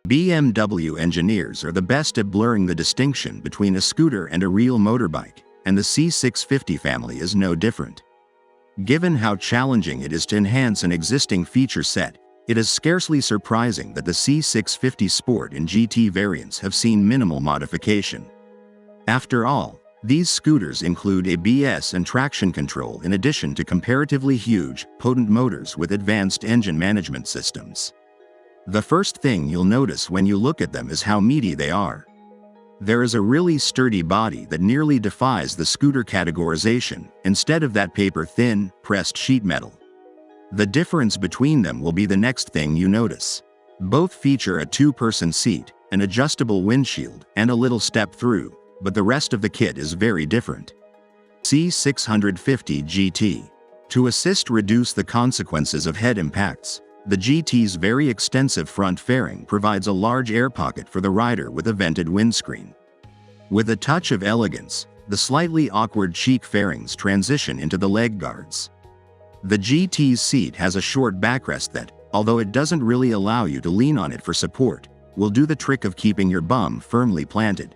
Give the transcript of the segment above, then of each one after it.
BMW engineers are the best at blurring the distinction between a scooter and a real motorbike, and the C650 family is no different. Given how challenging it is to enhance an existing feature set, it is scarcely surprising that the C650 Sport and GT variants have seen minimal modification. After all, these scooters include ABS and traction control in addition to comparatively huge, potent motors with advanced engine management systems. The first thing you'll notice when you look at them is how meaty they are. There is a really sturdy body that nearly defies the scooter categorization, instead of that paper-thin, pressed sheet metal. The difference between them will be the next thing you notice. Both feature a two-person seat, an adjustable windshield, and a little step-through, but the rest of the kit is very different. C650 GT. To assist reduce the consequences of head impacts, the GT's very extensive front fairing provides a large air pocket for the rider with a vented windscreen. With a touch of elegance, the slightly awkward cheek fairings transition into the leg guards. The GT's seat has a short backrest that, although it doesn't really allow you to lean on it for support, will do the trick of keeping your bum firmly planted.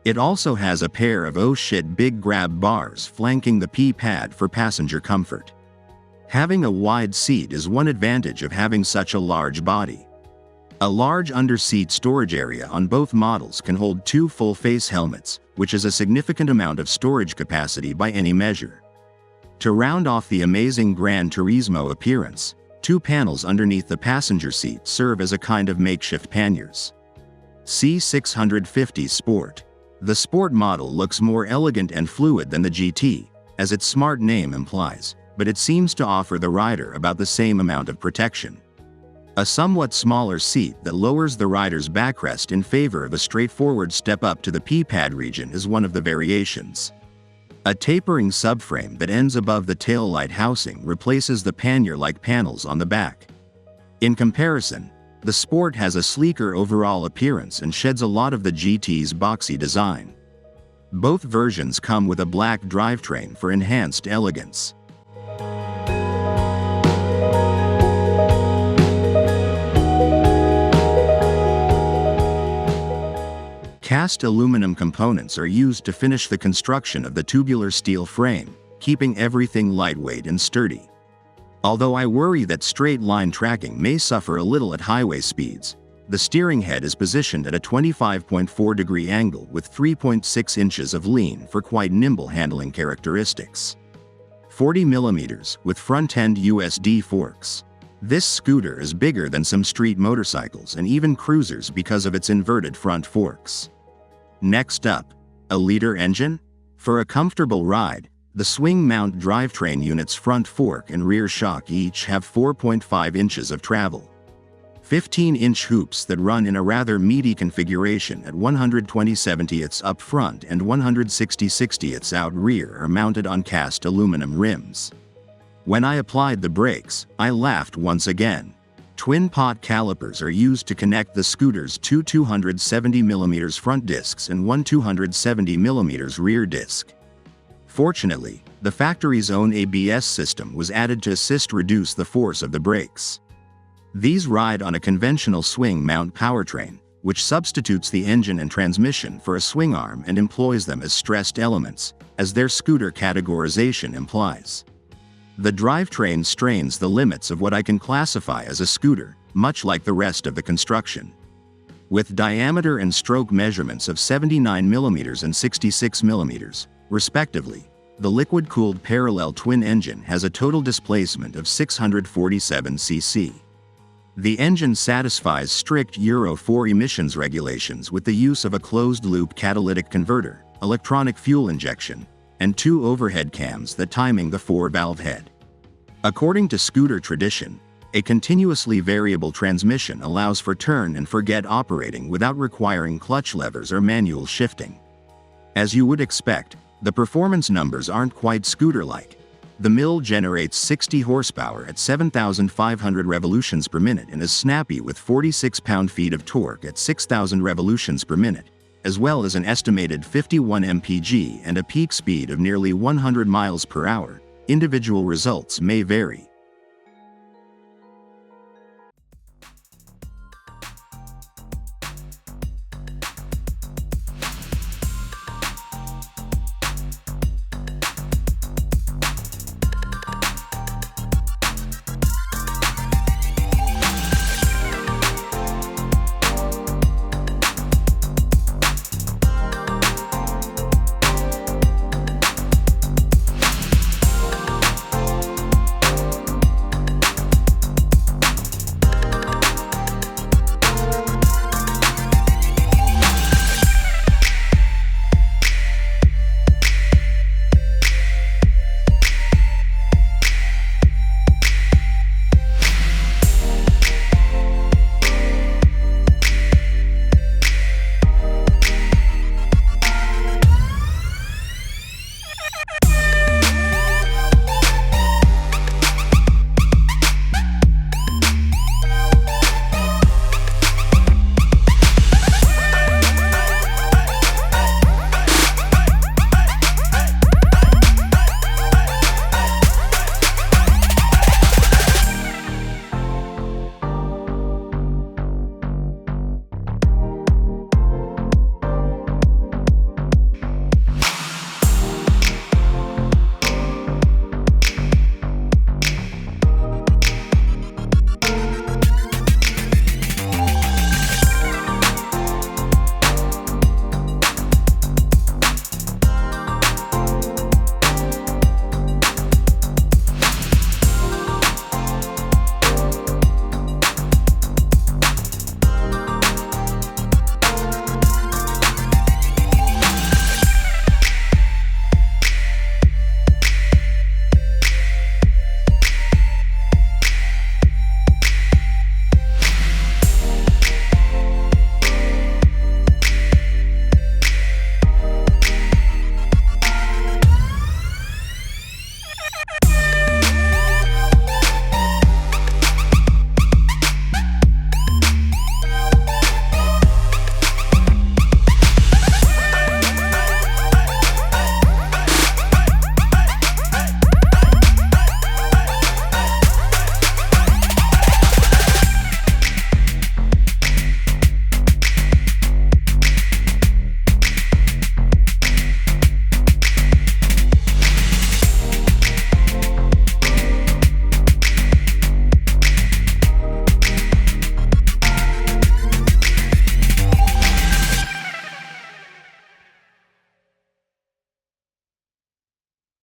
It also has a pair of oh shit big grab bars flanking the P-pad for passenger comfort. Having a wide seat is one advantage of having such a large body. A large under-seat storage area on both models can hold two full-face helmets, which is a significant amount of storage capacity by any measure. To round off the amazing Gran Turismo appearance, two panels underneath the passenger seat serve as a kind of makeshift panniers. C650 Sport. The Sport model looks more elegant and fluid than the GT, as its smart name implies, but it seems to offer the rider about the same amount of protection. A somewhat smaller seat that lowers the rider's backrest in favor of a straightforward step up to the P-pad region is one of the variations. A tapering subframe that ends above the taillight housing replaces the pannier-like panels on the back. In comparison, the Sport has a sleeker overall appearance and sheds a lot of the GT's boxy design. Both versions come with a black drivetrain for enhanced elegance. Cast aluminum components are used to finish the construction of the tubular steel frame, keeping everything lightweight and sturdy. Although I worry that straight-line tracking may suffer a little at highway speeds, the steering head is positioned at a 25.4-degree angle with 3.6 inches of lean for quite nimble handling characteristics. 40 mm with front-end USD forks. This scooter is bigger than some street motorcycles and even cruisers because of its inverted front forks. Next up, a liter engine? For a comfortable ride, the swing-mount drivetrain unit's front fork and rear shock each have 4.5 inches of travel. 15-inch hoops that run in a rather meaty configuration at 120/70ths up front and 160/60ths out rear are mounted on cast aluminum rims. When I applied the brakes, I laughed once again. Twin-pot calipers are used to connect the scooter's two 270mm front discs and one 270mm rear disc. Fortunately, the factory's own ABS system was added to assist reduce the force of the brakes. These ride on a conventional swing-mount powertrain, which substitutes the engine and transmission for a swing arm and employs them as stressed elements, as their scooter categorization implies. The drivetrain strains the limits of what I can classify as a scooter, much like the rest of the construction. With diameter and stroke measurements of 79mm and 66mm, respectively, the liquid-cooled parallel twin engine has a total displacement of 647 cc. The engine satisfies strict Euro 4 emissions regulations with the use of a closed-loop catalytic converter, electronic fuel injection, and two overhead cams that timing the 4-valve head. According to scooter tradition, a continuously variable transmission allows for turn-and-forget operating without requiring clutch levers or manual shifting. As you would expect, the performance numbers aren't quite scooter-like. The mill generates 60 horsepower at 7,500 revolutions per minute and is snappy with 46 pound-feet of torque at 6,000 revolutions per minute, as well as an estimated 51 mpg and a peak speed of nearly 100 miles per hour. Individual results may vary.